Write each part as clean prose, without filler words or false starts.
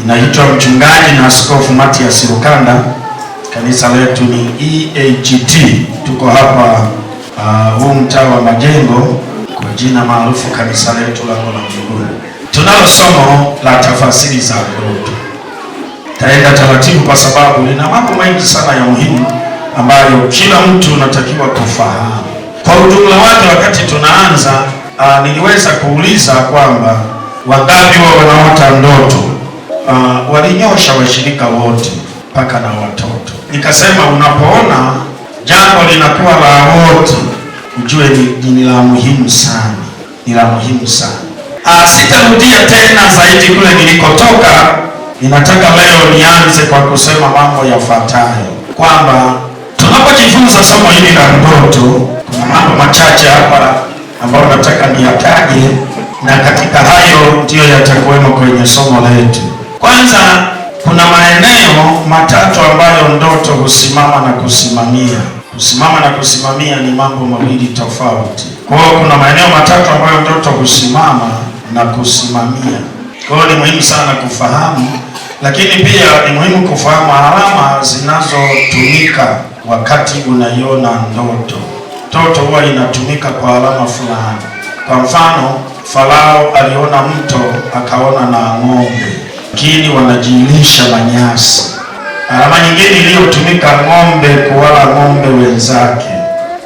Inaitwa Mchungaji na Askofu Mathias Rukanda. Kanisa letu ni EAGT. Tuko hapa huu mtaa wa Majengo, kwa jina maarufu kanisa letu Lango la Mbinguni. Tunalo somo la tafasiri za ndoto. Taenda taratibu kwa sababu lina mambo mengi sana ya muhimu ambayo kila mtu unatakiwa kufahamu. Kwa ujumla wake, wakati tunaanza niliweza kuuliza kwamba wangapi wao wanaota ndoto. Walinyosha washirika wote mpaka na watoto. Nikasema unapoona jambo linakuwa la wote, ujue ni la muhimu sana, ni la muhimu sana. Sitarudia tena zaidi kule nilikotoka. Ninataka leo nianze kwa kusema mambo yafuatayo, kwamba tunapojifunza somo hili la ndoto, kuna mambo machache hapa ambayo nataka niyataje, na katika hayo ndiyo yatakuwemo kwenye somo letu. Kwanza, kuna maeneo matatu ambayo ndoto husimama na kusimamia. Kusimama na kusimamia ni mambo mawili tofauti. Kwa hiyo kuna maeneo matatu ambayo ndoto husimama na kusimamia. Kwa hiyo ni muhimu sana kufahamu, lakini pia ni muhimu kufahamu alama zinazotumika wakati unaiona ndoto. Ndoto huwa inatumika kwa alama fulani. Kwa mfano, Farao aliona mto akaona na ng'ombe, lakini wanajilisha manyasi. Alama nyingine iliyotumika, ng'ombe kuwala ng'ombe wenzake.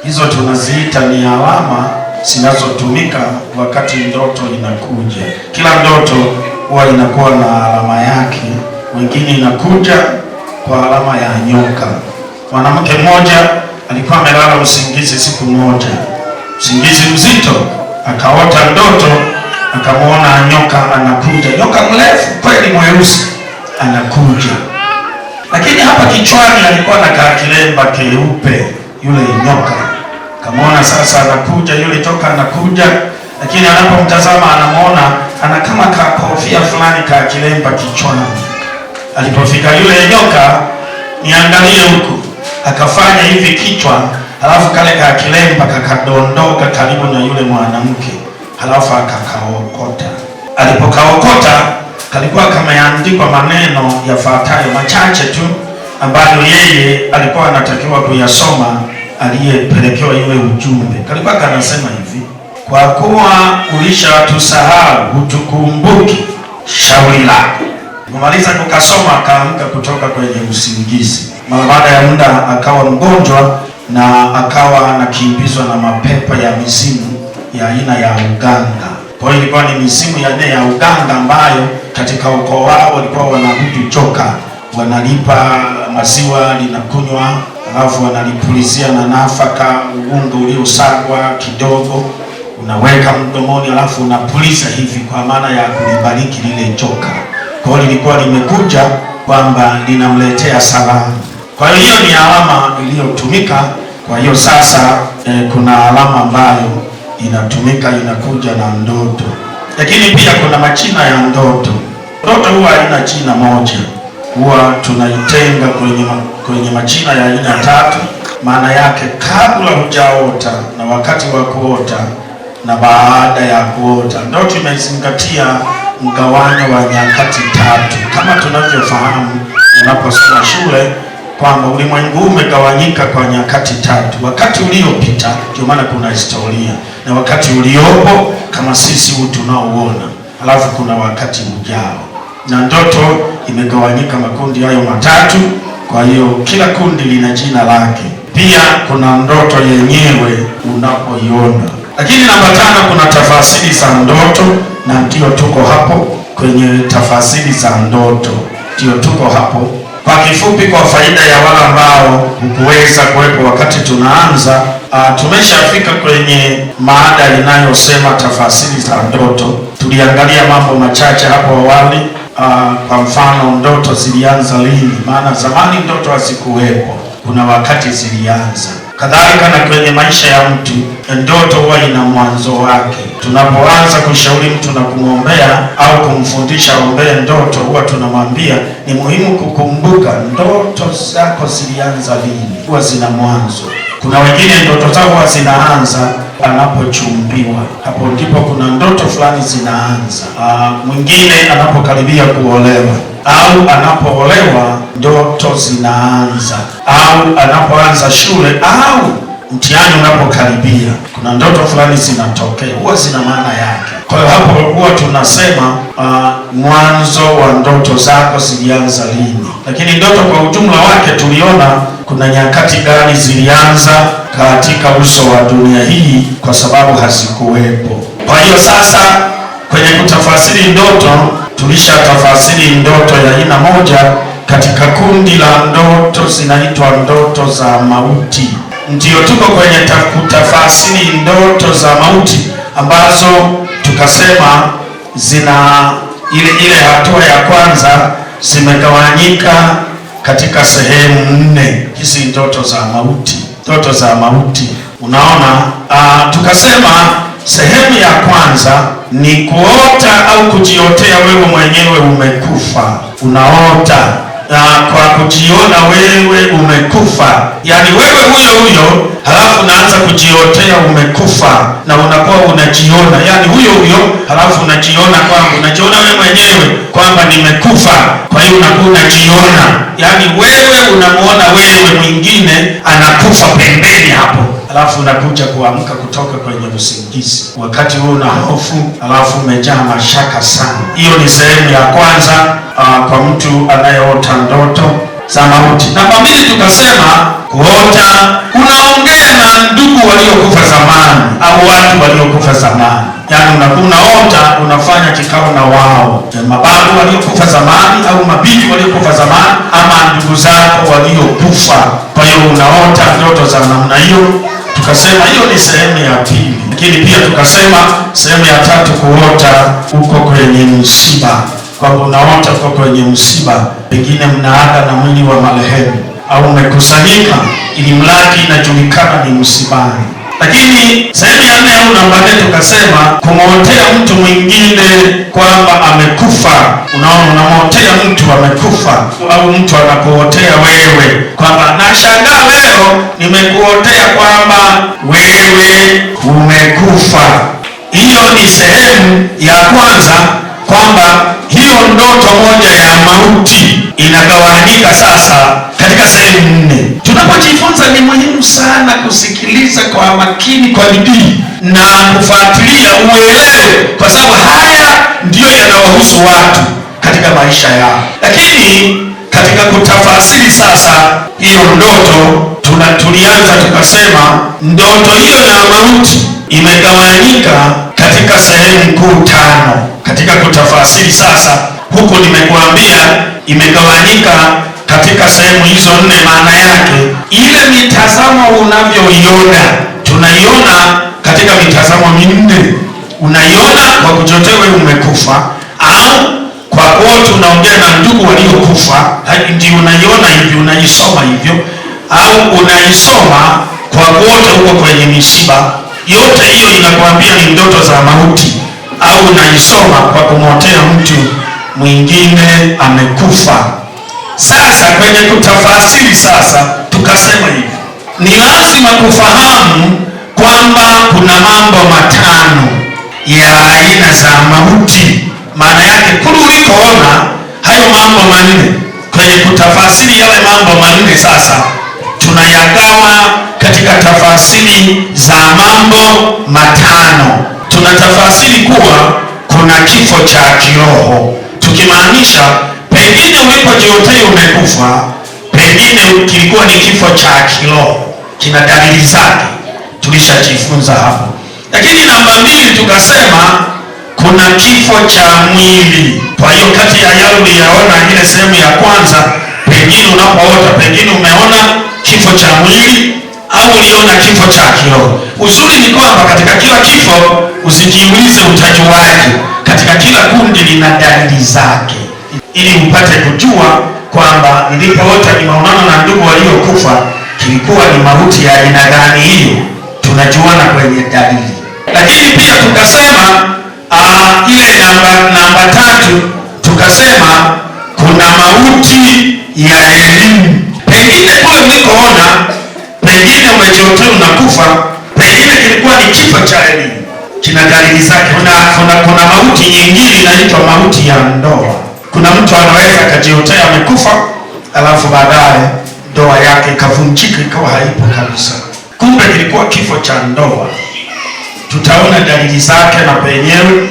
Hizo tunaziita ni alama zinazotumika wakati ndoto inakuja. Kila ndoto huwa inakuwa na alama yake. Wengine inakuja kwa alama ya nyoka. Mwanamke mmoja alikuwa amelala usingizi siku moja, usingizi mzito, akaota ndoto, akamwona nyoka anakuja. Nyoka mrefu kweli, mweusi, anakuja. Lakini hapa kichwani alikuwa na kilemba keupe. Yule nyoka akamwona sasa anakuja, yule toka anakuja, lakini anapomtazama anamwona ana kama kofia fulani kilemba kichwani. Alipofika yule nyoka, niangalie huku, akafanya hivi kichwa, halafu kale kilemba kakadondoka karibu na yule mwanamke, halafu akakaokota. Alipokaokota, kalikuwa kameandikwa maneno yafuatayo machache tu ambayo yeye alikuwa anatakiwa kuyasoma, aliyepelekewa yule ujumbe. Kalikuwa kanasema hivi: kwa kuwa ulishatusahau, hutukumbuki shauri lako. Kumaliza kukasoma, akaamka kutoka kwenye usingizi. Mara baada ya muda akawa mgonjwa na akawa anakimbizwa na mapepo ya mizimu ya aina ya uganga. Kwa hiyo ilikuwa ni mizimu ya aina ya uganga ambayo katika ukoo wao walikuwa wanabudu joka, wanalipa maziwa linakunywa, alafu wanalipulizia na nafaka, unga uliosagwa kidogo, unaweka mdomoni, alafu unapuliza hivi kwa maana ya kulibariki lile joka. Kwa hiyo lilikuwa limekuja kwamba linamletea salamu. Kwa hiyo ni alama iliyotumika. Kwa hiyo sasa kuna alama ambayo inatumika, inakuja na ndoto. Lakini pia kuna majina ya ndoto. Ndoto huwa haina jina moja, huwa tunaitenga kwenye majina ya aina tatu. Maana yake, kabla hujaota na wakati wa kuota na baada ya kuota. Ndoto imezingatia mgawanyo wa nyakati tatu. Kama tunavyofahamu unaposoma shule kwamba ulimwengu umegawanyika kwa nyakati tatu: wakati uliopita, ndio maana kuna historia, na wakati uliopo kama sisi huu tunaoona, alafu kuna wakati ujao. Na ndoto imegawanyika makundi hayo matatu. Kwa hiyo kila kundi lina jina lake. Pia kuna ndoto yenyewe unapoiona. Lakini namba 5, kuna tafasiri za ndoto, na ndio tuko hapo kwenye tafasiri za ndoto, ndio tuko hapo. Kwa kifupi, kwa faida ya wale ambao hukuweza kuwepo wakati tunaanza, tumeshafika kwenye maada inayosema tafasiri za ndoto. Tuliangalia mambo machache hapo awali. Kwa mfano, ndoto zilianza lini? Maana zamani ndoto hazikuwepo, kuna wakati zilianza. Kadhalika na kwenye maisha ya mtu, ndoto huwa ina mwanzo wake. Tunapoanza kushauri mtu na kumwombea au kumfundisha ombee ndoto, huwa tunamwambia ni muhimu kukumbuka ndoto zako zilianza lini, huwa zina mwanzo. Kuna wengine ndoto zao huwa zinaanza anapochumbiwa, hapo ndipo kuna ndoto fulani zinaanza. Mwingine anapokaribia kuolewa, au anapoolewa ndoto zinaanza, au anapoanza shule, au mtihani unapokaribia, kuna ndoto fulani zinatokea, huwa zina maana yake. Kwa hiyo hapo huwa tunasema mwanzo wa ndoto zako zilianza lini. Lakini ndoto kwa ujumla wake tuliona kuna nyakati gani zilianza katika uso wa dunia hii, kwa sababu hazikuwepo. Kwa hiyo sasa kwenye kutafasiri ndoto, tulishatafasiri ndoto ya aina moja katika kundi la ndoto zinaitwa ndoto za mauti. Ndio tuko kwenye kutafasiri ndoto za mauti ambazo tukasema zina ile hatua ya kwanza zimegawanyika katika sehemu 4. Hizi ndoto za mauti, ndoto za mauti. Unaona, tukasema sehemu ya kwanza ni kuota au kujiotea wewe mwenyewe umekufa. Unaota kwa kujiona wewe umekufa, yaani wewe huyo halafu unaanza kujiotea umekufa na unakuwa unajiona, yaani huyo halafu unajiona kwamba unajiona wewe mwenyewe kwamba nimekufa. Kwa hiyo unakuwa unajiona, yaani wewe unamuona wewe mwingine anakufa pembeni hapo, halafu unakuja kuamka kutoka kwenye usingizi wakati huo una hofu, halafu umejaa mashaka sana. Hiyo ni sehemu ya kwanza kwa mtu anayeota ndoto za mauti. Namba 2 tukasema kuota unaongea na ndugu waliokufa zamani au watu waliokufa zamani, yaani unaota unafanya kikao na wao, mababu waliokufa zamani au mabibi waliokufa zamani ama ndugu zako waliokufa. Kwa hiyo unaota ndoto za namna hiyo. Tukasema hiyo ni sehemu ya pili. Lakini pia tukasema sehemu ya tatu, kuota uko kwenye msiba, kwamba unaota uko kwenye msiba, pengine mnaaga na mwili wa marehemu au umekusanyika ili mradi inajulikana ni msibani. Lakini sehemu ya 4 au namba 4 tukasema kumwotea mtu mwingine kwamba amekufa. Unaona, unamwotea mtu amekufa, au mtu anakuotea wewe kwamba nashangaa leo nimekuotea kwamba wewe umekufa. Hiyo ni sehemu ya kwanza, kwamba hiyo ndoto moja ya mauti inagawanyika sasa katika sehemu 4. Tunapojifunza ni muhimu sana kusikiliza kwa makini, kwa bidii na kufuatilia uelewe, kwa sababu haya ndiyo yanawahusu watu katika maisha yao. Lakini katika kutafasiri sasa hiyo ndoto tulianza tukasema ndoto hiyo ya mauti imegawanyika katika sehemu kuu 5. Katika kutafasiri sasa huko nimekuambia imegawanyika katika sehemu hizo 4. Maana yake ile mitazamo unavyoiona, tunaiona katika mitazamo 4. Unaiona kwa kujiotea wewe umekufa, au kwa kuota unaongea na ndugu waliokufa, ndio unaiona hivyo, unaisoma hivyo, au unaisoma kwa kuota huko kwenye misiba. Yote hiyo inakwambia ni ndoto za mauti, au unaisoma kwa kumwotea mtu mwingine amekufa. Sasa kwenye kutafasiri sasa tukasema hivi, ni lazima kufahamu kwamba kuna mambo 5 ya aina za mauti. Maana yake kule ulikoona hayo mambo 4, kwenye kutafasiri yale mambo 4 sasa tunayagawa katika tafasiri za mambo 5. Tunatafasiri kuwa kuna kifo cha kiroho, tukimaanisha pengine ulipojiotea umekufa, pengine kilikuwa ni kifo cha kiroho, kina dalili zake, tulishajifunza hapo. Lakini namba 2 tukasema kuna kifo cha mwili. Kwa hiyo kati ya yale uliyaona ile sehemu ya kwanza, pengine unapoota, pengine umeona kifo cha mwili au uliona kifo cha kiroho. Uzuri ni kwamba katika kila kifo usijiulize utajuaje, katika kila kundi lina dalili zake, ili upate kujua kwamba nilipoota nimeonana na ndugu waliokufa kilikuwa ni mauti ya aina gani. Hiyo tunajuana kwenye dalili. Lakini pia tukasema ile namba 3 tukasema kuna mauti ya elimu. Pengine kule mlikoona, pengine umejiotea unakufa, pengine kilikuwa ni kifo cha elimu, kina dalili zake. Kuna mauti nyingine inaitwa mauti ya ndoa. Kuna mtu anaweza akajiotea amekufa, alafu baadaye ndoa yake ikavunjika ikawa haipo kabisa. Kumbe kilikuwa kifo cha ndoa. Tutaona dalili zake na penyewe,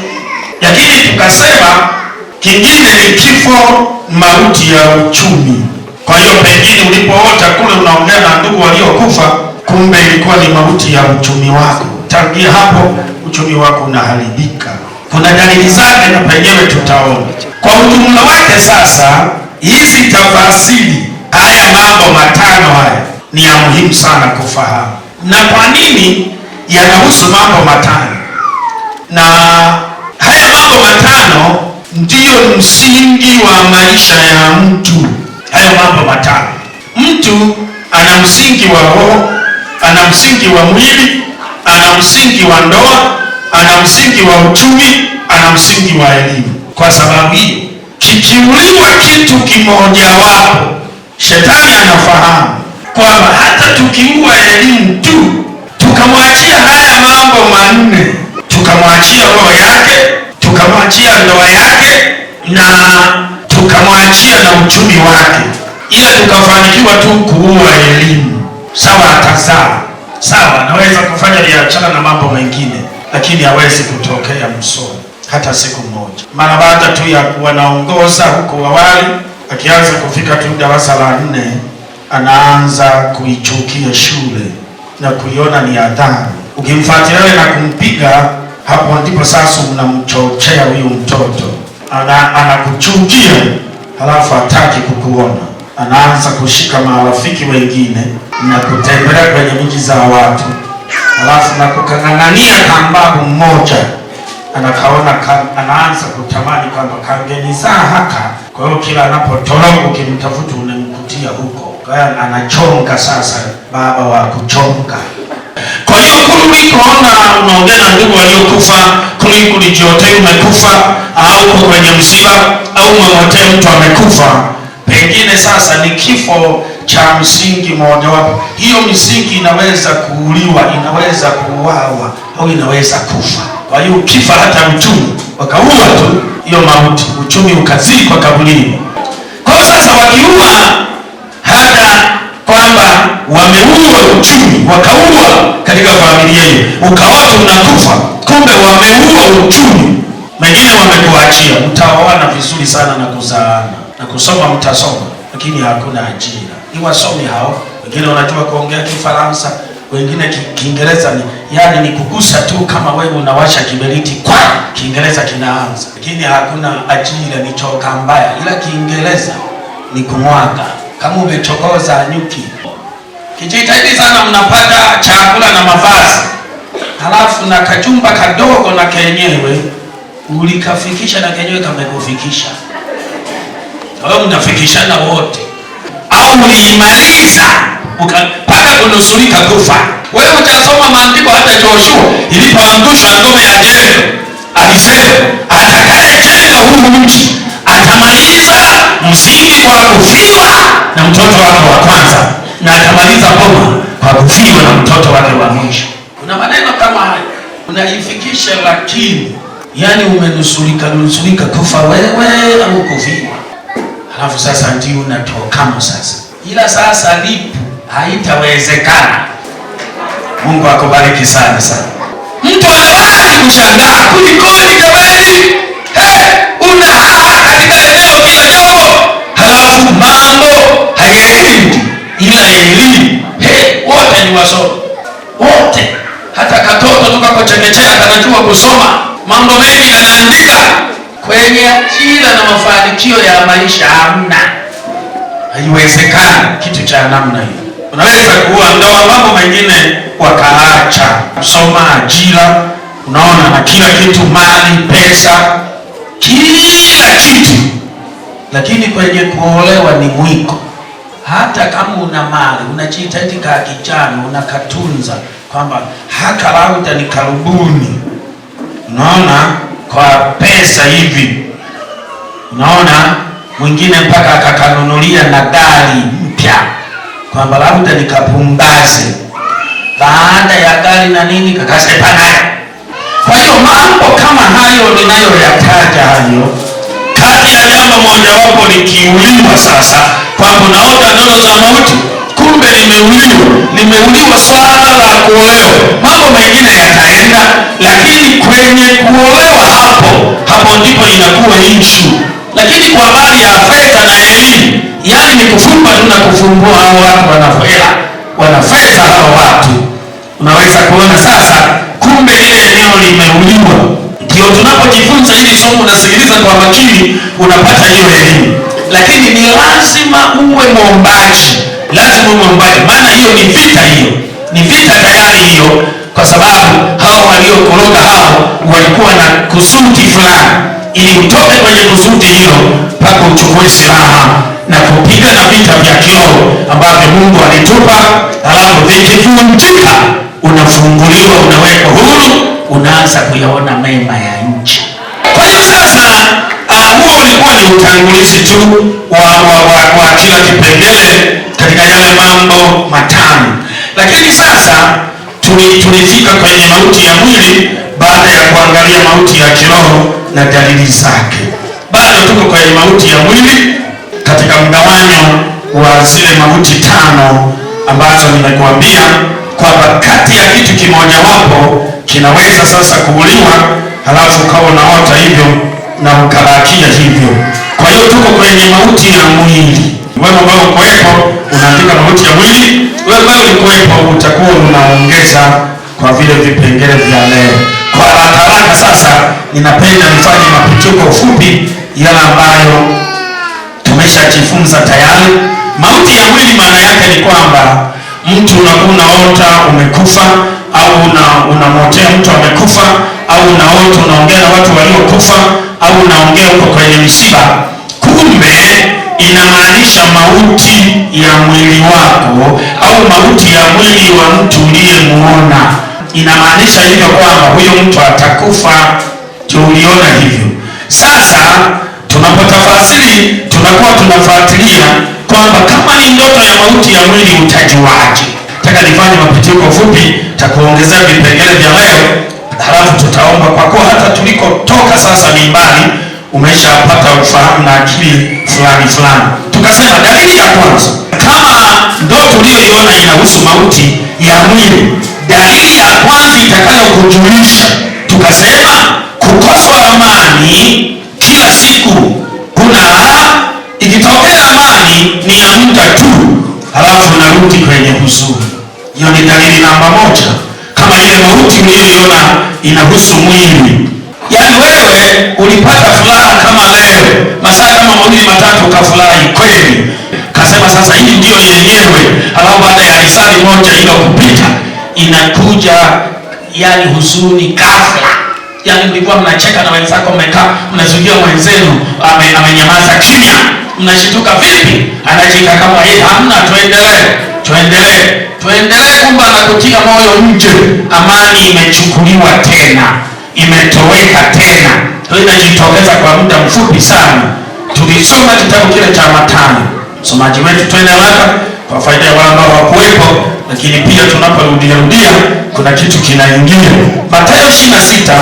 lakini tukasema kingine ni kifo, mauti ya uchumi. Kwa hiyo pengine ulipoota kule unaongea na ndugu waliokufa, kumbe ilikuwa ni mauti ya uchumi wako. Tangia hapo uchumi wako unaharibika. Kuna dalili zake na penyewe tutaona. Kwa ujumla wake sasa, hizi tafasiri, haya mambo matano haya ni ya muhimu sana kufahamu. Na kwa nini yanahusu mambo matano? Na haya mambo matano ndiyo msingi wa maisha ya mtu. Hayo mambo matano. Mtu ana msingi wa roho, ana msingi wa mwili, ana msingi wa ndoa, ana msingi wa uchumi, ana msingi wa elimu. Kwa sababu hiyo, kikiuliwa kitu kimojawapo, shetani anafahamu kwamba hata tukiua elimu tu, tukamwachia haya mambo manne, tukamwachia roho yake, tukamwachia ndoa yake, na tukamwachia na uchumi wake, ila tukafanikiwa tu kuua elimu, sawa, atazaa, sawa, anaweza kufanya biashara na mambo mengine, lakini hawezi kutokea msomi hata siku moja. Mara baada tu ya kuwa naongoza huko awali, akianza kufika tu darasa la 4, anaanza kuichukia shule na kuiona ni adhabu. Ukimfuatilia na kumpiga, hapo ndipo sasa unamchochea huyu mtoto, anakuchukia, halafu hataki kukuona. Anaanza kushika marafiki wengine na kutembelea kwenye miji za watu, halafu na kukang'ang'ania kambabu mmoja, anakaona anaanza kutamani kwamba kangenizaa haka. Kwa hiyo kila anapotoroka ukimtafuta unamkutia huko. Kwa hiyo anachonga sasa, baba wa kuchonga. Kwa hiyo kule ulikoona unaongea na ndugu waliokufa, kule ulijiotea umekufa, au uko kwenye msiba, au umemwotea mtu amekufa, pengine sasa ni kifo cha msingi mojawapo. Hiyo misingi inaweza kuuliwa, inaweza kuuawa, au inaweza kufa. Kwa hiyo ukifa hata uchumi wakaua tu, hiyo mauti, uchumi ukazikwa kaburini. Kwa sasa wakiua hata kwamba wameua uchumi, wakaua katika familia hiyo, ukaota unakufa, kumbe wameua uchumi. Mengine wamekuachia, mtaoana vizuri sana na kuzaana na kusoma, mtasoma, lakini hakuna ajira. Ni wasomi hao, wengine wanajua kuongea Kifaransa, wengine Kiingereza, yani ni kugusa tu, kama wewe unawasha kiberiti kwa Kiingereza kinaanza, lakini hakuna ajira, ni choka mbaya. Ila Kiingereza ni kumwaga, kama umechokoza nyuki. Kijitahidi sana mnapata chakula na mavazi, halafu na kajumba kadogo na kenyewe ulikafikisha na kenyewe kamekufikisha. Wewe mnafikishana wote, au uliimaliza mpaka kunusurika kufa. Wewe utasoma maandiko, hata Joshua ilipoangushwa ngome ya Yeriko alisema atakayejenga huu mji atamaliza msingi kwa kufiwa na mtoto wake wa kwanza, na atamaliza boma kwa kufiwa na mtoto wake wa mwisho. Kuna maneno kama haya unaifikisha, lakini yani umenusurika kufa wewe au kufiwa, halafu sasa ndio unatokamo sasa. Ila sasa lipu haitawezekana. Mungu akubariki sana sana. Mtu anawahi kushangaa, kulikoni jamani? Una katika eneo kila jambo, halafu mambo hayendi. Ila elimu, wote ni wasomi, wote. Hata katoto tukako chekechea kanajua kusoma, mambo mengi anaandika. Kwenye ajira na mafanikio ya maisha hamna, haiwezekani kitu cha namna hiyo. Unaweza kuwa ndoa, mambo mengine wakaacha, kusoma, ajira, unaona, na kila kitu, mali, pesa, kila kitu, lakini kwenye kuolewa ni mwiko. Hata kama una mali, unajitahidi ka kijana, unakatunza kwamba haka lauda ni karubuni, unaona, kwa pesa hivi, unaona, mwingine mpaka akakanunulia na gari mpya kwamba labda nikapumbaze, baada ya gari na nini kakasepa naye. Kwa hiyo mambo kama hayo ninayoyataja hayo, kati ya jambo mojawapo likiuliwa sasa, kwamba unaota ndoto za mauti, kumbe limeuliwa swala la kuolewa. Mambo mengine yataenda, lakini kwenye kuolewa hapo ndipo inakuwa issue. Lakini kwa habari ya fedha na elimu, yani ni kufumba tu na kufumbua, hao watu wanafedha hao watu. Unaweza kuona sasa, kumbe ile eneo limeuliwa. Ndio tunapojifunza hili somo, unasikiliza kwa makini, unapata hiyo elimu. Lakini ni lazima uwe mwombaji, maana hiyo ni vita tayari hiyo, kwa sababu hao waliokoroga hao walikuwa na kusudi fulani, ili utoke kwenye kusudi hilo mpaka uchukue silaha na kupigana vita vya kiroho ambavyo Mungu alitupa. Halafu vikivunjika, unafunguliwa, unawekwa huru, unaanza kuyaona mema ya nchi. Kwa hiyo sasa, huo ulikuwa ni utangulizi tu wa kila kipengele katika yale mambo matano. Lakini sasa tulifika kwenye mauti ya mwili baada ya kuangalia mauti ya kiroho na dalili zake. Bado tuko kwenye mauti ya mwili katika mgawanyo wa zile mauti tano ambazo nimekuambia kwamba kati ya kitu kimojawapo kinaweza sasa kuuliwa, halafu ukawa unaota hivyo na ukabakia hivyo. Kwa hiyo tuko kwenye mauti ya mwili. Wewe ambao ukoepo unaandika mauti ya mwili, wewe ambao ulikoepo utakuwa unaongeza kwa vile vipengele vya leo. Kwa haraka sasa, ninapenda nifanye mapitio kwa ufupi yale ambayo tumeshajifunza tayari. Mauti ya mwili maana yake ni kwamba mtu unaota umekufa, au unamotea mtu amekufa, au unaota unaongea na watu waliokufa, au unaongea uko kwenye misiba. Kumbe inamaanisha mauti ya mwili wako, au mauti ya mwili wa mtu uliyemuona. Inamaanisha hivyo kwamba huyo mtu atakufa, tuliona hivyo. Sasa tunapotafasiri, tunakuwa tunafuatilia kwamba kama ni ndoto ya mauti ya mwili utajuaje? Nataka nifanye mapitio kwa ufupi, takuongezea vipengele vya leo, halafu tutaomba, kwa kuwa hata tulikotoka sasa ni mbali, umeshapata ufahamu na akili fulani. Tukasema dalili ya kwanza, kama ndoto uliyoiona inahusu mauti ya mwili, dalili ya kwanza itakayokujulisha, tukasema kukosa amani kila siku. Kuna ikitokea amani ni ya muda tu, halafu unarudi kwenye huzuni. Hiyo ni dalili namba moja, kama ile mauti uliyoiona inahusu mwili. Yaani wewe ulipata furaha kama leo, masaa kama 2-3 ukafurahi kweli, kasema sasa hii ndio yenyewe, halafu baada ya risali moja ile kupita inakuja yani huzuni ghafla. Yaani mlikuwa mnacheka na wenzako, mmekaa mnazuia mwenzenu amenyamaza kimya, mnashituka vipi? Anacheka kama yeye hamna, tuendelee, kumbe anakutia moyo nje. Amani imechukuliwa tena, imetoweka tena. Hiyo inajitokeza kwa muda mfupi sana. Tulisoma kitabu kile cha Mathayo. Msomaji wetu, twende haraka kwa faida ya wale ambao hawakuwepo, lakini pia tunaporudia kuna kitu kinaingia. Mathayo 26,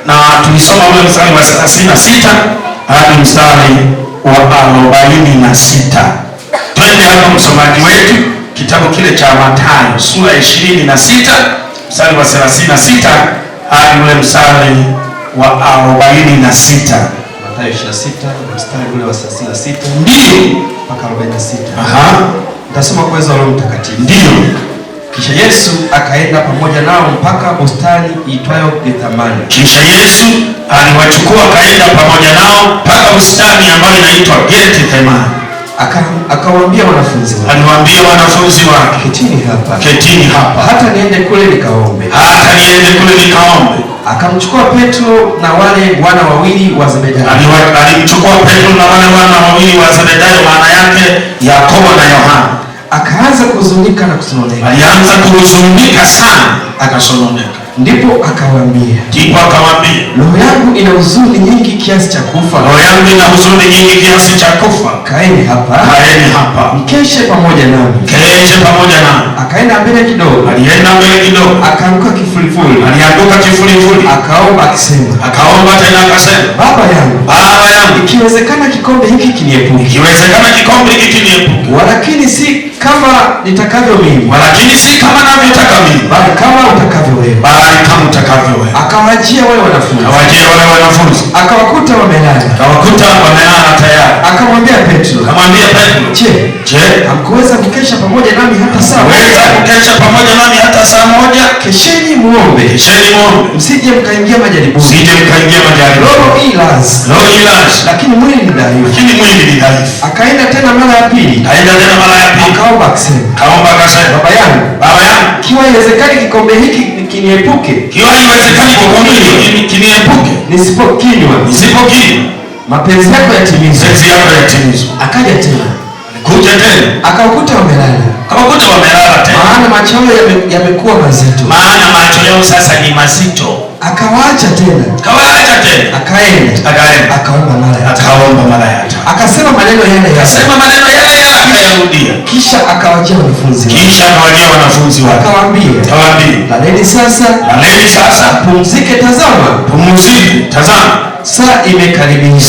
na tulisoma ule mstari wa 36 hadi mstari wa 46. Twende hapo msomaji wetu, kitabu kile cha Mathayo sura 26 mstari wa 36 hadi ule mstari wa 46. Mathayo 26 mstari ule wa 36 ndio mpaka 46. Nitasoma kwa uwezo wa Roho Mtakatifu. Ndio. Kisha Yesu akaenda pamoja nao mpaka bustani iitwayo Gethsemane. Kisha Yesu aliwachukua akaenda pamoja nao mpaka bustani ambayo inaitwa Gethsemane. Akawaambia wanafunzi wake. Aliwaambia wanafunzi wake, ketini hapa. Hata niende kule nikaombe. Akamchukua Petro na wale wana wawili wa Zebedayo. Alimchukua Petro na wale wana wawili wa Zebedayo, maana yake Yakobo na Yohana. Akaanza kuhuzunika na kusononeka. Alianza kuhuzunika sana, akasononeka. Ndipo akawaambia, roho yangu ina huzuni nyingi kiasi cha kufa. Kaeni hapa. Mkeshe pamoja nami. Akaenda mbele kidogo. Akaanguka kifulifuli. Akaomba akisema, Baba yangu, ikiwezekana kikombe hiki kiniepuke. Walakini si kama nitakavyo mimi, bali kama utakavyo wewe. Akawajia wale wanafunzi. Akawakuta wamelala tayari. Akamwambia Petro, je, hamkuweza kukesha pamoja nami hata saa moja? Kesheni muombe, msije mkaingia majaribuni. Roho i lazi, lakini mwili ni dhaifu. Akaenda tena mara ya pili. Akaomba akisema, Baba yangu, ikiwa iwezekani kikombe hiki kiniepuke, nisipokinywa, mapenzi yako yatimizwe. Akaja tena. Akawakuta wamelala. Maana macho yao yamekuwa mazito. Akawaacha tena. Akaenda. Akaomba mara ya tatu. Akasema maneno yale akayarudia. Kisha akawajia wanafunzi wake. Akawaambia, laleni sasa, pumzike. Tazama, saa imekaribia.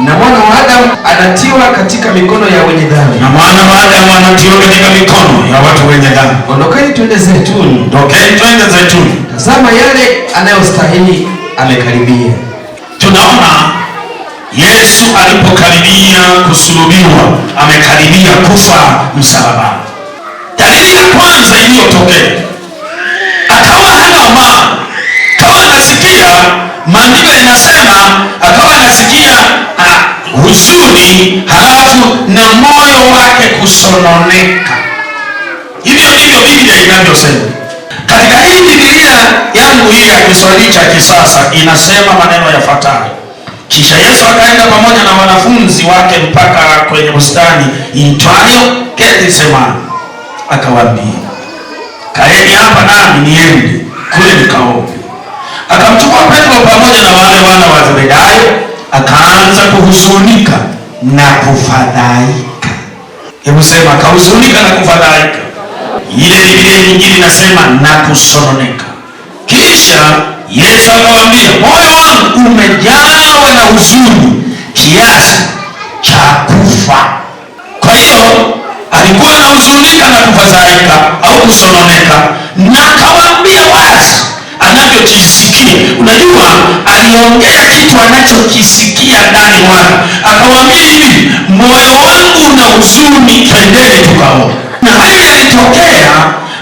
Na mwana wa Adamu anatiwa katika mikono ya wenye dhambi. Ondokeni twende Zeituni. Tazama, yale anayostahili amekaribia. Tunaona Yesu alipokaribia kusulubiwa, amekaribia kufa msalabani. Dalili ya kwanza iliyotokea, akawa hana amani. Akawa anasikia, maandiko yanasema akawa anasikia huzuni, halafu na moyo wake kusononeka. Hivyo ndivyo Biblia inavyosema. Katika hii Biblia yangu hii ya Kiswahili cha kisasa inasema maneno yafuatayo: kisha Yesu akaenda pamoja na wanafunzi wake mpaka kwenye bustani iitwayo Getsemani, akawaambia, kaeni hapa nami niende kule nikaombe. Akamchukua Petro pamoja na wale wana wa Zebedayo, akaanza kuhuzunika na kufadhaika. Hebu sema, akahuzunika na kufadhaika. Ile Biblia nyingine inasema na kusononeka. Kisha Yesu akawaambia, moyo wangu umejawa na huzuni kiasi cha kufa. Kwa hiyo alikuwa anahuzunika na kufadhaika au kusononeka, na akawaambia wazi anavyojisikia. Unajua, aliongea kitu anachokisikia ndani mwake. Akawaambia hivi, moyo wangu una huzuni, twendeni tukaombe. Na haya yalitokea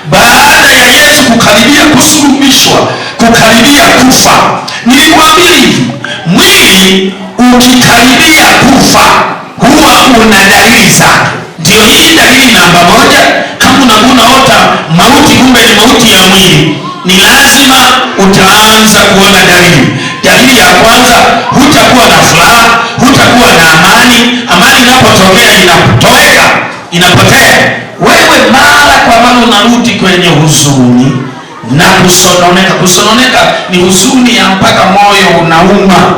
baada ya Yesu kukaribia kusulubishwa, kukaribia kufa. Nilikwambia hivi, mwili ukikaribia kufa huwa una dalili zake. Ndio hii dalili namba moja. Kama unaota mauti, kumbe ni mauti ya mwili, ni lazima utaanza kuona dalili. Dalili ya kwanza, hutakuwa na furaha, hutakuwa na amani. Amani inapotokea inapotea. Wewe mara kwa mara unarudi kwenye huzuni na kusononeka. Kusononeka ni huzuni ya mpaka moyo unauma.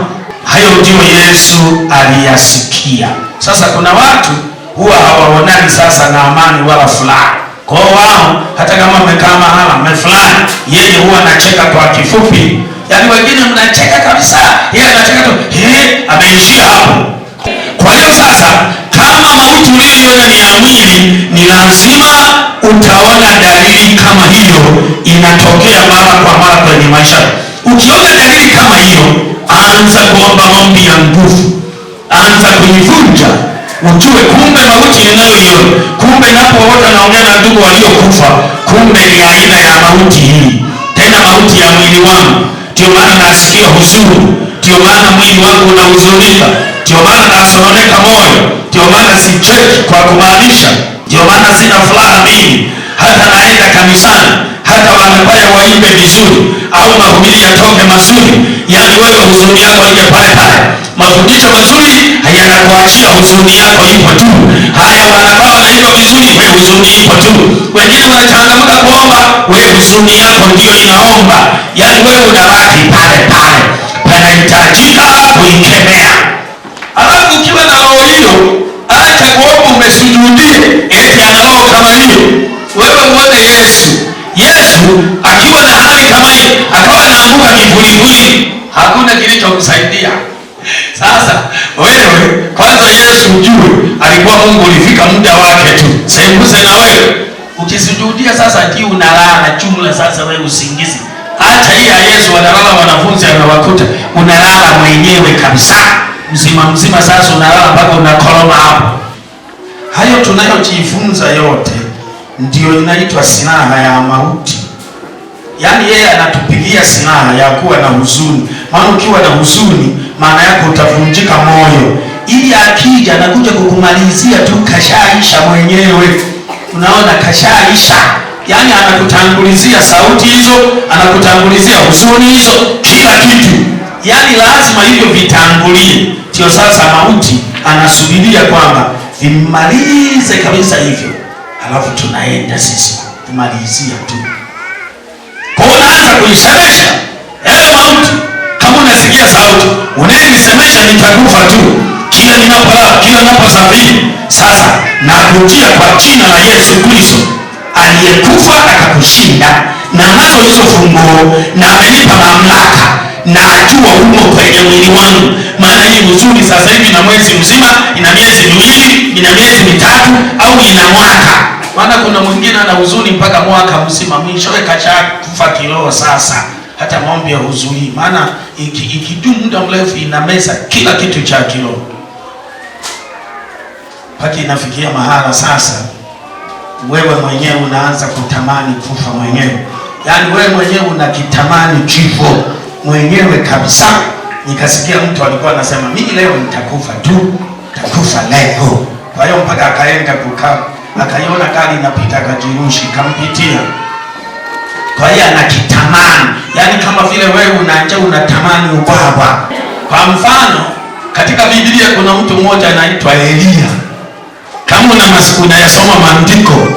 Hayo ndio Yesu aliyasikia. Sasa kuna watu huwa hawaonani sasa na amani wala furaha. Kwa wao hata kama mmekaa mahala mmefulani, yeye huwa anacheka kwa kifupi. Yaani wengine mnacheka kabisa, yeye anacheka tu, ameishia hapo. Kwa hiyo sasa, kama mauti uliyoiona ni ya mwili, ni lazima utaona dalili kama hiyo inatokea mara kwa mara kwenye maisha. Ukiona dalili kama hiyo, anza kuomba maombi ya nguvu, anza kuivunja. Ujue kumbe mauti ninayoiona, kumbe ninapoota naongea na ndugu waliokufa, kumbe ni aina ya mauti hii, tena mauti ya mwili wangu. Ndio maana nasikia huzuni, ndio maana mwili wangu unahuzunika, ndio maana nasononeka moyo, ndio maana sicheki kwa kumaanisha, ndio maana sina furaha mimi. Hata naenda kanisani, hata wanakwaya waimbe vizuri au mahubiri yatoke mazuri, yaani wewe huzuni yako ije pale pale. Mafundisho mazuri hayanakuachia huzuni yako ipo tu. Haya wanakwaya wanaimba vizuri, wewe huzuni ipo tu. Wengine wanachangamka kuomba, wewe huzuni yako ndio inaomba. Yaani wewe unabaki pale pale. Panahitajika kuikemea. Alafu ukiwa na roho hiyo, acha kuomba umesujudie eti ana roho kama hiyo. Wewe muone Yesu. Yesu akiwa na hali kama hiyo, akawa anaanguka kivulivuli, hakuna kilichomsaidia. Sasa wewe kwanza Yesu ujue alikuwa Mungu, ulifika muda wake tu. Sembuse na wewe ukisujudia sasa ndio unalala jumla. Sasa wewe usingizi, acha hii ya Yesu, wanalala wanafunzi anawakuta, unalala mwenyewe kabisa mzima mzima. Sasa unalala mpaka unakoroma hapo. Hayo tunayojifunza yote ndio inaitwa silaha ya mauti. Yaani yeye anatupigia silaha ya kuwa na huzuni. Maana ukiwa na huzuni, maana yako utavunjika moyo. Ili akija anakuja kukumalizia tu, kashaisha mwenyewe. Unaona, kashaisha. Yaani anakutangulizia sauti hizo, anakutangulizia huzuni hizo, kila kitu. Yaani lazima hivyo vitangulie. Sio sasa mauti anasubiria kwamba vimalize kabisa hivyo. Alafu tunaenda sisi kumalizia tu. Kwa unaanza kuisemesha, ewe mauti, kama unasikia sauti, unayenisemesha nitakufa tu. Kila ninapolala, kila ninaposafiri, sasa nakujia kwa jina la Yesu Kristo aliyekufa akakushinda, na nazo hizo funguo, na amenipa mamlaka, na ajua humo kwenye mwili wangu. Maana hii huzuni sasa hivi ina mwezi mzima, ina miezi miwili, ina miezi mitatu, au ina mwaka. Maana kuna mwingine ana huzuni mpaka mwaka mzima, mwishowe kashakufa kiroho. Sasa hata maombi ya huzuni, maana ikidumu muda mrefu inameza kila kitu cha kiroho, mpaka inafikia mahala sasa wewe mwenyewe unaanza kutamani kufa mwenyewe. Yaani wewe mwenyewe unakitamani kifo mwenyewe kabisa. Nikasikia mtu alikuwa anasema mimi leo nitakufa tu, nitakufa leo. Kwa hiyo mpaka akaenda kukaa, akaiona gari inapita, akajirushi, kampitia. Kwa hiyo anakitamani. Yaani kama vile wewe unaanza unatamani ubaba. Kwa mfano, katika Biblia kuna mtu mmoja anaitwa Elia. Kama unayasoma maandiko,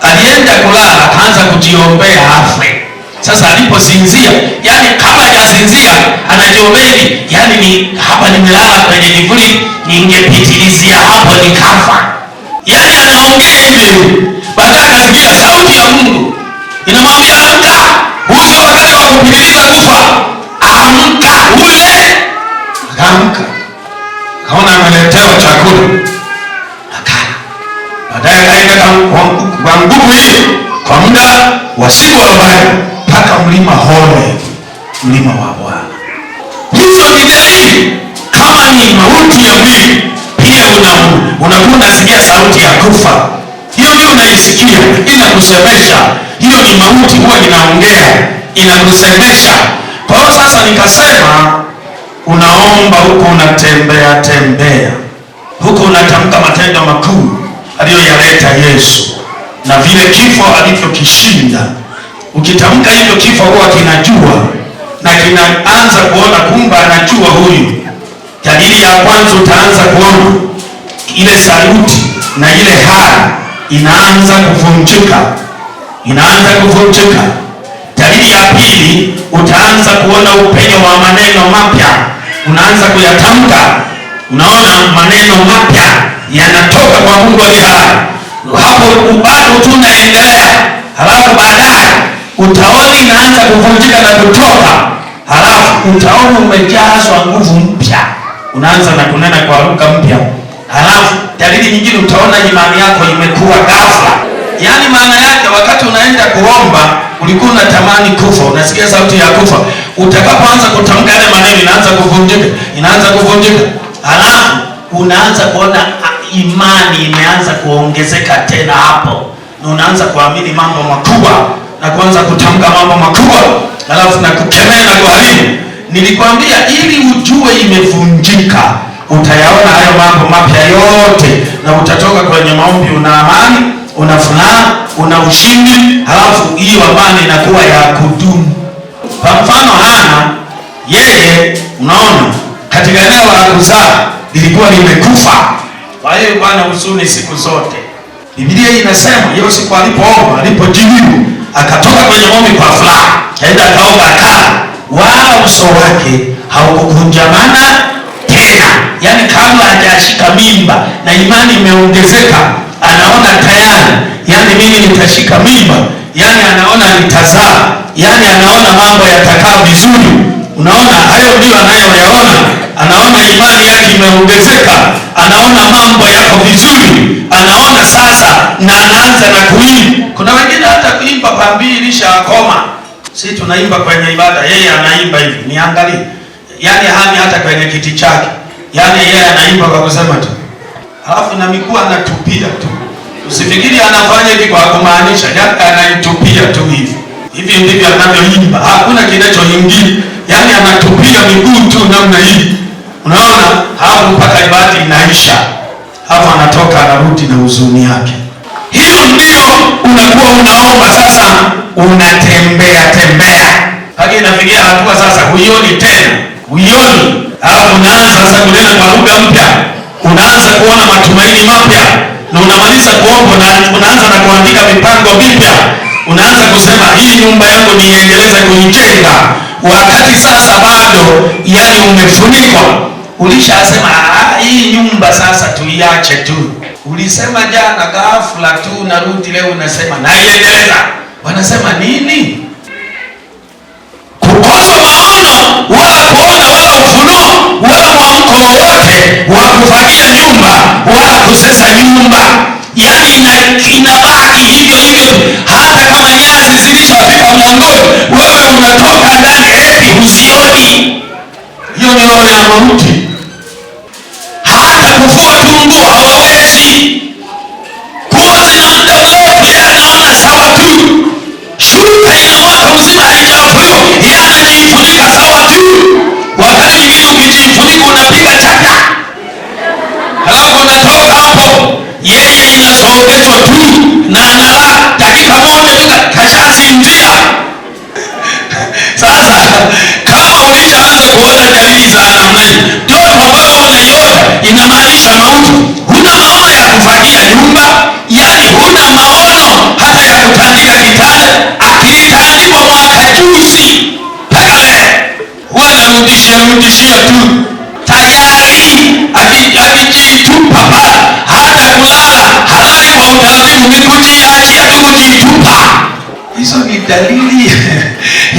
alienda kulala akaanza kujiombea afe. Sasa aliposinzia, yani kama hajasinzia anajiombea, yani ni hapa nimelala kwenye kivuli, ningepitilizia hapo nikafa. Yani anaongea hivi, baadaye akasikia sauti ya Mungu inamwambia amka, huu sio wakati wa kupitiliza kufa, amka ule. Akaamka, kaona ameletewa chakula, akala. Baadaye akaenda kwa nguvu hiyo kwa muda wa siku 40 mpaka mlima Hore, mlima wa Bwana. Hizo ni dalili. Kama ni mauti ya mwili, pia unakuwa unasikia sauti ya kufa. Hiyo ndio unaisikia, inakusemesha. Hiyo ni mauti, huwa inaongea, inakusemesha. Kwa hiyo sasa nikasema, unaomba huko, unatembea tembea huko, unatamka matendo makuu aliyoyaleta Yesu na vile kifo alivyokishinda. Ukitamka hivyo, kifo huwa kinajua na kinaanza kuona kumbe anajua huyu. Dalili ya kwanza utaanza kuona ile saluti na ile hali inaanza kuvunjika, inaanza kuvunjika. Dalili ya pili utaanza kuona upenyo wa maneno mapya, unaanza kuyatamka. Unaona maneno mapya yanatoka kwa Mungu aliye hai. Hapo bado tunaendelea, halafu baadaye utaona inaanza kuvunjika na kutoka, halafu utaona umejazwa nguvu mpya, unaanza na kunena kwa lugha mpya. Halafu dalili nyingine utaona imani yako imekuwa ghafla. Yaani maana yake wakati unaenda kuomba ulikuwa unatamani kufa, unasikia sauti ya kufa. Utakapoanza kutamka yale maneno inaanza kuvunjika, inaanza kuvunjika. Halafu unaanza kuona imani imeanza kuongezeka tena hapo. Na unaanza kuamini mambo makubwa na kuanza kutamka mambo makubwa, halafu na kukemea na kuharibu. Nilikwambia ili ujue imevunjika, utayaona hayo mambo mapya yote na utatoka kwenye maombi una amani, una furaha, una ushindi, halafu hiyo amani inakuwa ya kudumu. Kwa mfano Hana, yeye unaona katika eneo la kuzaa lilikuwa limekufa. Kwa hiyo Bwana huzuni siku zote. Biblia inasema hiyo siku alipoomba, alipojibu, akatoka kwenye maombi kwa furaha, kaenda akaomba akala, wala uso wake haukukunjamana tena. Yaani kabla hajashika mimba na imani imeongezeka, anaona tayari, yaani mimi nitashika mimba, yaani anaona nitazaa, yaani anaona mambo yatakaa vizuri. Unaona, hayo ndio anayoyaona. Anaona imani yake imeongezeka, anaona mambo yako vizuri, anaona sasa, na anaanza na kuimba. Kuna wengine hata kuimba pambili ilishakoma. Sisi tunaimba kwenye ibada, yeye anaimba hivi, niangalie. Yaani hani hata kwenye kiti chake, yaani yeye anaimba kwa kusema tu, alafu na miguu anatupia tu. Usifikiri anafanya hivi kwa kumaanisha, yaani anaitupia tu hivi. Hivi ndivyo anavyoimba, hakuna kinachoingia. Yaani anatupia miguu tu namna hii. Unaona, hapo mpaka ibada inaisha. Hapo anatoka anarudi na huzuni yake. Hiyo ndio unakuwa unaomba sasa, unatembea tembea. Hadi inafikia hatua sasa huioni tena. Huioni. Hapo unaanza sasa kunena kwa lugha mpya. Unaanza kuona matumaini mapya. Na unamaliza kuomba na unaanza na kuandika mipango mipya. Unaanza kusema hii nyumba yangu niendeleze kuijenga. Wakati sasa bado yani umefunikwa. Ulishasema hii nyumba sasa tuiache tu. Ulisema jana ghafla tu, narudi leo unasema naiendeleza. Wanasema nini? Kukosa maono wala kuona wala ufunuo wala mwamko wowote wa kufagia nyumba wala kusesa nyumba. Yaani inabaki hivyo hivyo, hata kama nyasi zilishafika mlangoni, wewe unatoka ndani eti usioni. Hiyo ni roho ya mauti. Hata kufua tumbo hawawezi. Kuozi na muda wote yeye anaona sawa tu. Shuka ina mwaka mzima haijafuliwa, yeye anajifunika sawa tu. Wakati mwingine ukijifunika unapiga chaka, halafu unatoka hapo, yeye inasogezwa tu na analala dakika moja tu kashasinzia. Sasa kama ulishaanza kuona dalili za namna hii, ndoto ambayo unaiona inamaanisha mauti. Huna maono ya kufagia nyumba, yaani huna maono hata ya kutandika kitanda. Akilitandikwa mwaka juzi mpaka leo wanarudishia tu, tayari akijitupa pala, hata kulala halali kwa utaratibu, ni kujiachia tu kujitupa. Hizo ni dalili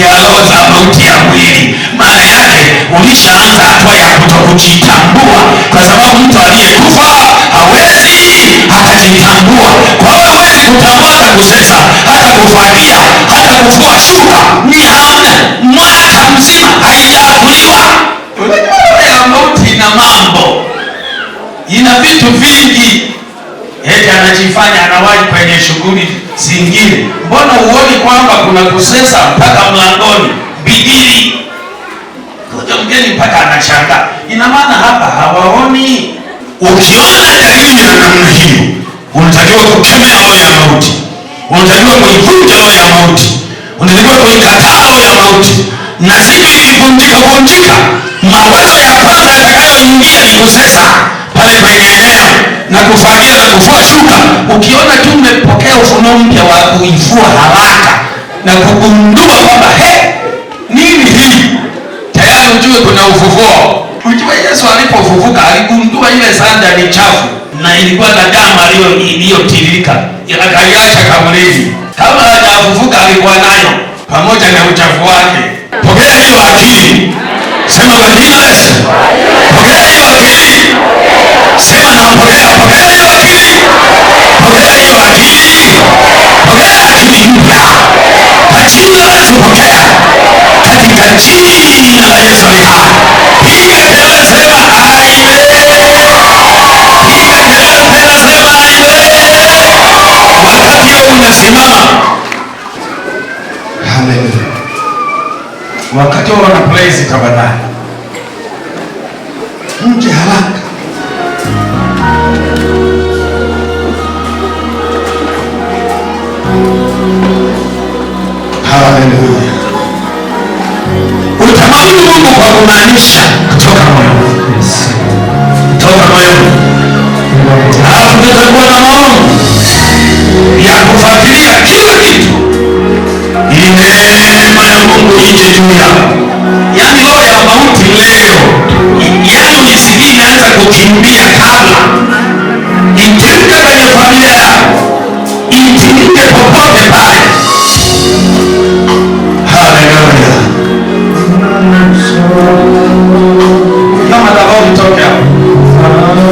ya roho za mauti ya mwili. Maana yake ulishaanza hatua ya kutokujitambua, kwa sababu mtu aliyekufa hawezi akajitambua. Kwa hiyo hawezi kutambua hata kusesa, hata kufagia, hata kufua shuka, ni hamna. Mwaka mzima haijafuliwa. Roho ya mauti ina mambo, ina vitu vingi. Eti anajifanya anawahi kwenye shughuli zingine. Mbona uoni kwamba kuna kusesa mpaka mlangoni? Bidii kuja mgeni mpaka anashangaa. Ina maana hapa hawaoni. Ukiona dalili ya namna hiyo, unatakiwa kukemea roho ya mauti. Unatakiwa kuivunja roho ya mauti. Unatakiwa kuikataa roho ya mauti. Na siku ikivunjika, mawazo ya kwanza yatakayoingia ni kusesa pale kwenye eneo na kufagia na kufua shuka. Ukiona tu umepokea ufunuo mpya wa kuifua haraka na kugundua kwamba nini hii, tayari ujue kuna ufufuo. Ujue Yesu alipofufuka aligundua ile sanda ni chafu na ilikuwa na damu iliyotiririka, akaiacha kaburini. Kama hajafufuka alikuwa nayo pamoja na uchafu wake. Pokea hiyo akili. Sema kwa jina la Yesu. Pokea hiyo akili. Sema napokea. Pokea hiyo akili. Pokea hiyo akili. Pokea akili mpya. Kwa jina la Yesu pokea. Katika jina la Yesu aliye hai. Piga kelele sema amen. Piga kelele tena sema amen. Wakati wewe unasimama. Hallelujah. Wakati wao wana praise tafadhali, mje haraka. Hallelujah. Utamwamini Mungu kwa kumaanisha kutoka moyoni. Yes. Kutoka moyoni. Alafu tutakuwa na maono. kitu ili neema ya Mungu ije juu yako. Yaani roho ya mauti leo, yaani ujisikii inaanza kukimbia kabla, itimke kwenye familia yako, itimke popote pale. Haleluya. Kama madhabahu itoke hapo.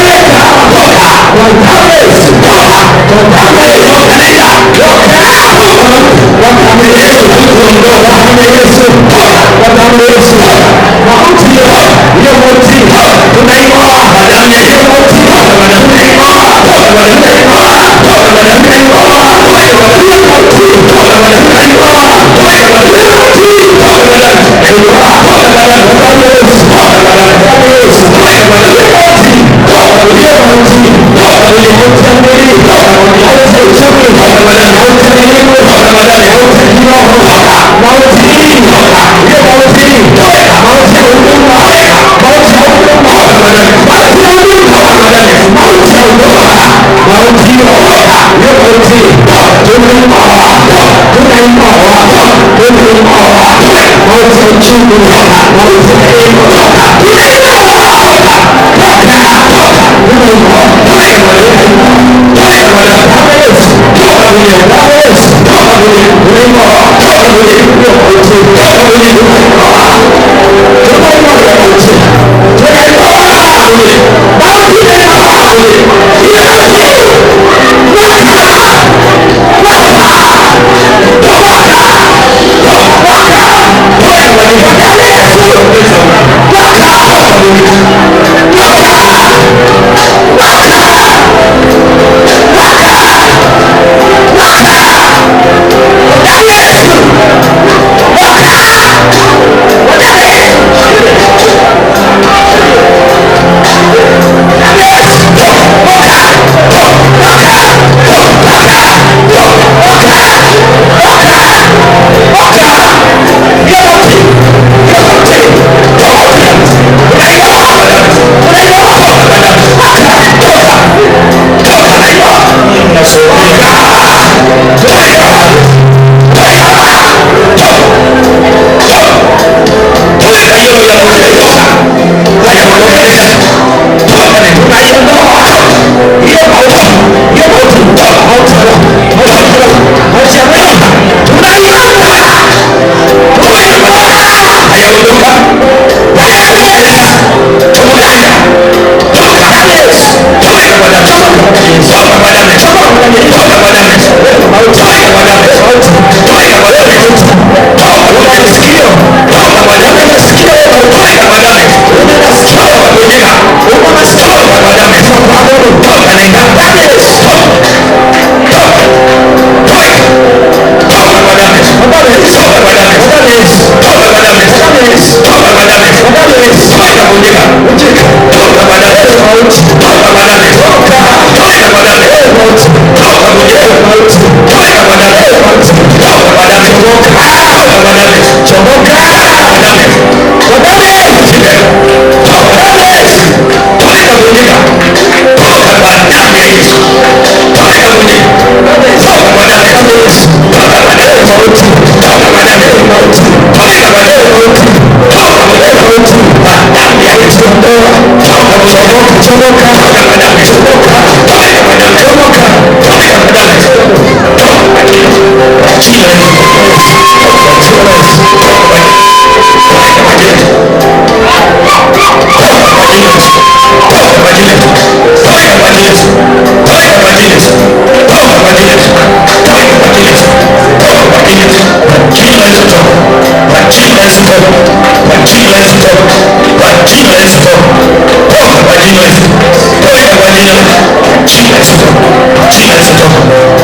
Hey!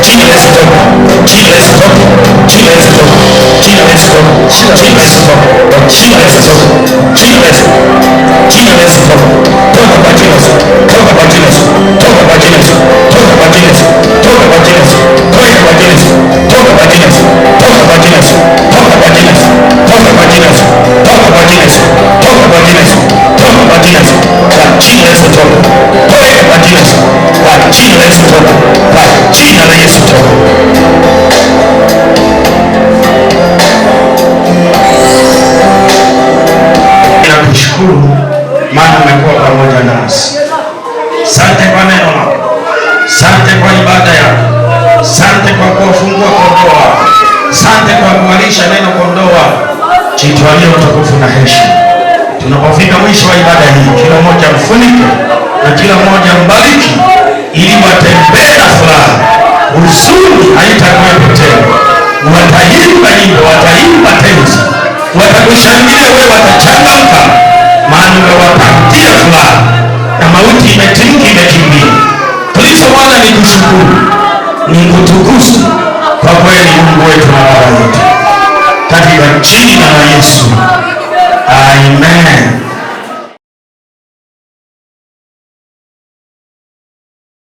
Jina la Yesu toka. Jina la Yesu toka. Jina la Yesu toka. Jina la Yesu toka. Jina la Yesu toka. Jina la Yesu toka. Jina la Yesu. Jina la Yesu toka. Toka kwa jina la Yesu. Toka kwa jina la Yesu. Toka kwa jina la Yesu. Toka kwa jina la Yesu. Toka kwa jina la Yesu. Toka kwa jina la Yesu. Toka kwa jina la Yesu. Toka kwa jina la Yesu. Toka kwa jina la Yesu. Toka kwa jina la Yesu. Toka kwa jina la Yesu. Toka kwa jina la Yesu. Toka kwa jina la Yesu. Kwa jina la Yesu toka. Toka kwa jina la Yesu. Kwa jina la Yesu toka. Kwa jina la Yesu toka. Ninakushukuru maana umekuwa pamoja nasi. Asante kwa neno lako. Asante kwa ibada yako. Asante kwa kuwafungua kondoo wako. Asante kwa kuwalisha neno kondoo wako. Jitwalie utukufu na heshima. Tunapofika mwisho wa ibada hii, kila mmoja mfunike na kila mmoja mbariki, ili watembee na furaha. Huzuni haitakuwepo tena. Wataimba nyimbo, wataimba tenzi, watakushangilia wewe, watachangamka, maana umewapatia furaha na mauti imetingi imekimbia. Tulicho Bwana ni kushukuru, ni kutukuza kwa kweli, Mungu wetu na Baba yetu, katika jina la Yesu. Amen.